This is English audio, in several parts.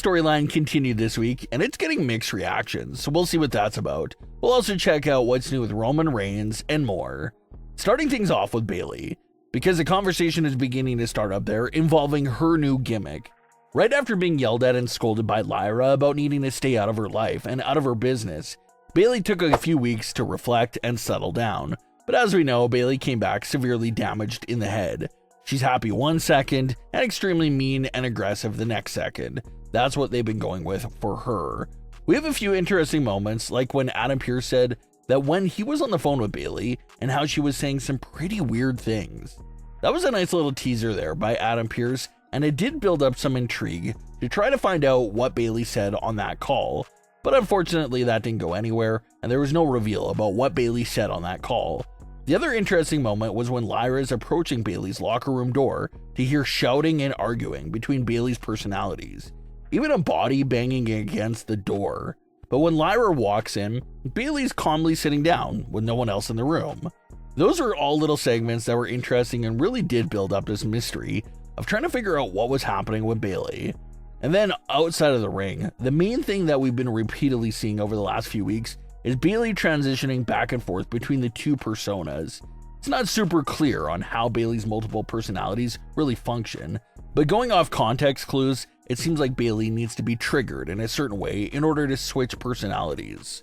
storyline continued this week, and it's getting mixed reactions, so we'll see what that's about. We'll also check out what's new with Roman Reigns and more. Starting things off with Bayley, because the conversation is beginning to start up there involving her new gimmick. Right after being yelled at and scolded by Lyra about needing to stay out of her life and out of her business, Bayley took a few weeks to reflect and settle down. But as we know, Bayley came back severely damaged in the head. She's happy one second and extremely mean and aggressive the next second. That's what they've been going with for her. We have a few interesting moments, like when Adam Pearce said that when he was on the phone with Bayley and how she was saying some pretty weird things. That was a nice little teaser there by Adam Pearce, and it did build up some intrigue to try to find out what Bayley said on that call. But unfortunately that didn't go anywhere, and there was no reveal about what Bayley said on that call. The other interesting moment was when Lyra is approaching Bayley's locker room door to hear shouting and arguing between Bayley's personalities, even a body banging against the door. But when Lyra walks in, Bayley's calmly sitting down with no one else in the room. Those are all little segments that were interesting and really did build up this mystery of trying to figure out what was happening with Bayley. And then outside of the ring, the main thing that we've been repeatedly seeing over the last few weeks is Bayley transitioning back and forth between the two personas. It's not super clear on how Bayley's multiple personalities really function, but going off context clues, it seems like Bayley needs to be triggered in a certain way in order to switch personalities.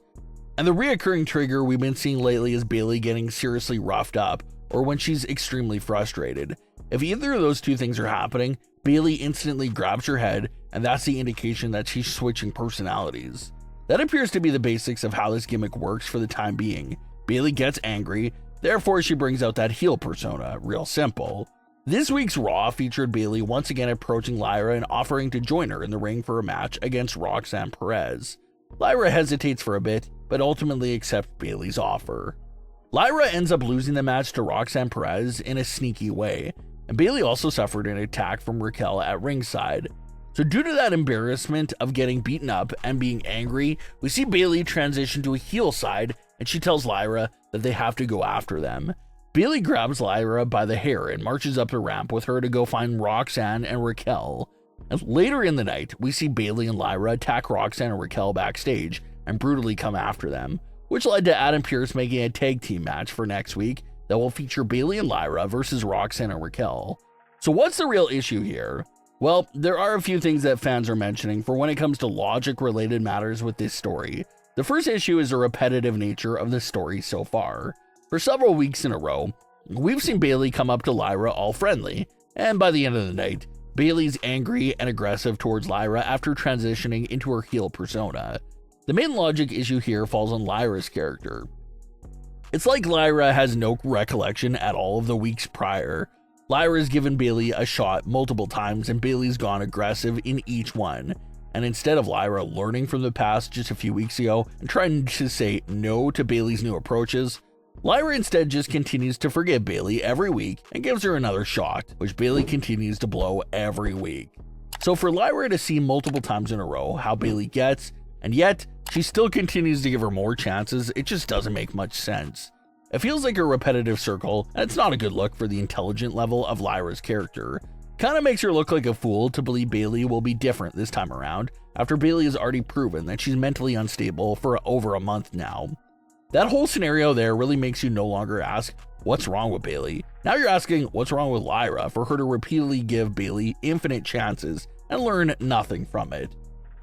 And the reoccurring trigger we've been seeing lately is Bayley getting seriously roughed up, or when she's extremely frustrated. If either of those two things are happening, Bayley instantly grabs her head, and that's the indication that she's switching personalities. That appears to be the basics of how this gimmick works for the time being. Bayley gets angry, therefore she brings out that heel persona, real simple. This week's Raw featured Bayley once again approaching Lyra and offering to join her in the ring for a match against Roxanne Perez. Lyra hesitates for a bit, but ultimately accepts Bayley's offer. Lyra ends up losing the match to Roxanne Perez in a sneaky way, and Bayley also suffered an attack from Raquel at ringside. So due to that embarrassment of getting beaten up and being angry, we see Bayley transition to a heel side, and she tells Lyra that they have to go after them. Bayley grabs Lyra by the hair and marches up the ramp with her to go find Roxanne and Raquel. And later in the night, we see Bayley and Lyra attack Roxanne and Raquel backstage and brutally come after them, which led to Adam Pearce making a tag team match for next week that will feature Bayley and Lyra versus Roxanne and Raquel. So what's the real issue here? Well, there are a few things that fans are mentioning for when it comes to logic-related matters with this story. The first issue is the repetitive nature of the story so far. For several weeks in a row, we've seen Bayley come up to Lyra all friendly, and by the end of the night, Bayley's angry and aggressive towards Lyra after transitioning into her heel persona. The main logic issue here falls on Lyra's character. It's like Lyra has no recollection at all of the weeks prior. Lyra's given Bayley a shot multiple times and Bayley's gone aggressive in each one. And instead of Lyra learning from the past just a few weeks ago and trying to say no to Bayley's new approaches, Lyra instead just continues to forgive Bayley every week and gives her another shot, which Bayley continues to blow every week. So for Lyra to see multiple times in a row how Bayley gets, and yet she still continues to give her more chances, it just doesn't make much sense. It feels like a repetitive circle, and it's not a good look for the intelligent level of Lyra's character. Kinda makes her look like a fool to believe Bayley will be different this time around, after Bayley has already proven that she's mentally unstable for over a month now. That whole scenario there really makes you no longer ask, what's wrong with Bayley? Now you're asking, what's wrong with Lyra for her to repeatedly give Bayley infinite chances and learn nothing from it?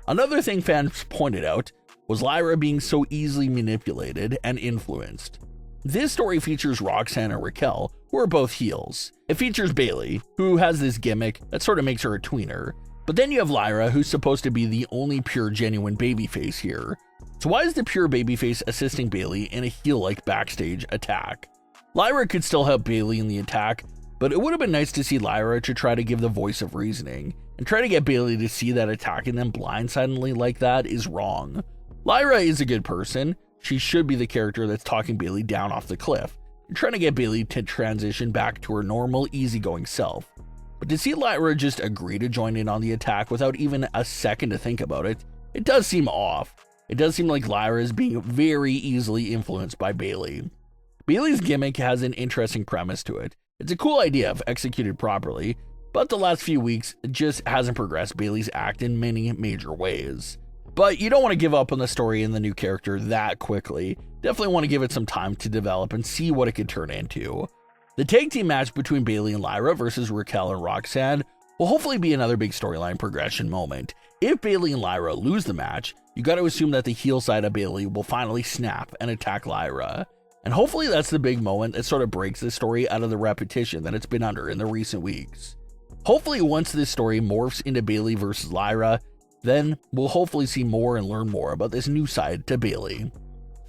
Another thing fans pointed out was Lyra being so easily manipulated and influenced. This story features Roxanne and Raquel, who are both heels. It features Bayley, who has this gimmick that sort of makes her a tweener. But then you have Lyra, who's supposed to be the only pure genuine babyface here. So why is the pure babyface assisting Bayley in a heel-like backstage attack? Lyra could still help Bayley in the attack, but it would have been nice to see Lyra to try to give the voice of reasoning, and try to get Bayley to see that attacking them blindsidedly like that is wrong. Lyra is a good person. She should be the character that's talking Bayley down off the cliff, and trying to get Bayley to transition back to her normal, easygoing self. But to see Lyra just agree to join in on the attack without even a second to think about it, it does seem off. It does seem like Lyra is being very easily influenced by Bayley. Bayley's gimmick has an interesting premise to it. It's a cool idea if executed properly, but the last few weeks just hasn't progressed Bayley's act in many major ways. But you don't want to give up on the story and the new character that quickly. Definitely want to give it some time to develop and see what it could turn into. The tag team match between Bayley and Lyra versus Raquel and Roxanne will hopefully be another big storyline progression moment. If Bayley and Lyra lose the match, you got to assume that the heel side of Bayley will finally snap and attack Lyra. And hopefully that's the big moment that sort of breaks the story out of the repetition that it's been under in the recent weeks. Hopefully once this story morphs into Bayley versus Lyra, then we'll hopefully see more and learn more about this new side to Bayley.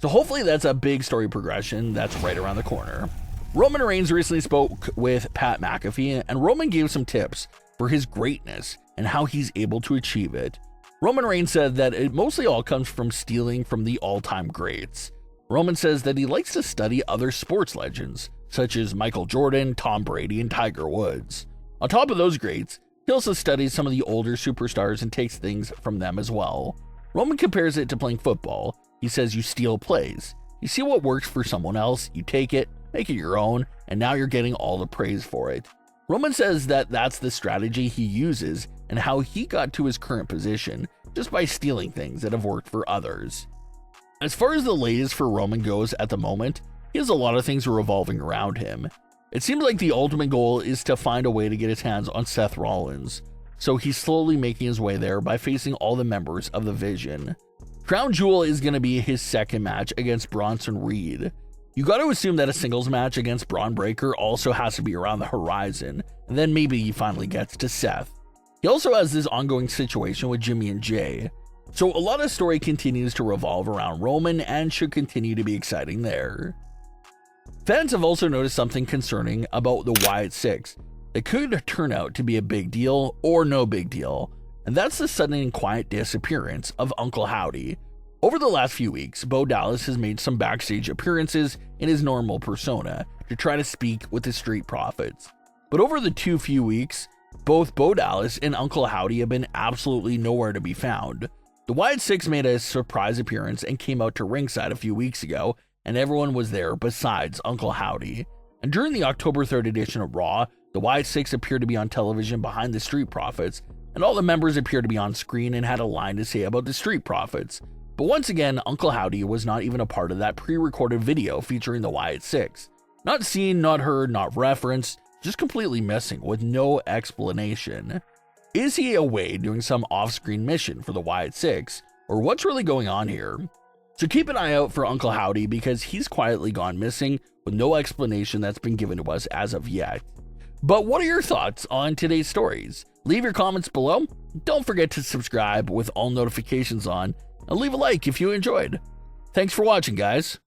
So hopefully that's a big story progression that's right around the corner. Roman Reigns recently spoke with Pat McAfee, and Roman gave some tips for his greatness and how he's able to achieve it. Roman Reigns said that it mostly all comes from stealing from the all-time greats. Roman says that he likes to study other sports legends, such as Michael Jordan, Tom Brady, and Tiger Woods. On top of those greats, he also studies some of the older superstars and takes things from them as well. Roman compares it to playing football. He says you steal plays. You see what works for someone else, you take it, make it your own, and now you're getting all the praise for it. Roman says that that's the strategy he uses and how he got to his current position, just by stealing things that have worked for others. As far as the latest for Roman goes at the moment, he has a lot of things revolving around him. It seems like the ultimate goal is to find a way to get his hands on Seth Rollins, so he's slowly making his way there by facing all the members of the Vision. Crown Jewel is going to be his second match against Bronson Reed. You got to assume that a singles match against Braun Breaker also has to be around the horizon, and then maybe he finally gets to Seth. He also has this ongoing situation with Jimmy and Jay, so a lot of story continues to revolve around Roman and should continue to be exciting there. Fans have also noticed something concerning about the Wyatt Sicks that could turn out to be a big deal or no big deal, and that's the sudden and quiet disappearance of Uncle Howdy. Over the last few weeks, Bo Dallas has made some backstage appearances in his normal persona to try to speak with the Street Profits. But over the few weeks, both Bo Dallas and Uncle Howdy have been absolutely nowhere to be found. The Wyatt Sicks made a surprise appearance and came out to ringside a few weeks ago, and everyone was there besides Uncle Howdy. And during the October 3rd edition of Raw, the Wyatt Sicks appeared to be on television behind the Street Profits, and all the members appeared to be on screen and had a line to say about the Street Profits. But once again, Uncle Howdy was not even a part of that pre-recorded video featuring the Wyatt Sicks. Not seen, not heard, not referenced, just completely missing with no explanation. Is he away doing some off-screen mission for the Wyatt Sicks, or what's really going on here? So keep an eye out for Uncle Howdy because he's quietly gone missing with no explanation that's been given to us as of yet. But what are your thoughts on today's stories? Leave your comments below. Don't forget to subscribe with all notifications on, and leave a like if you enjoyed. Thanks for watching, guys.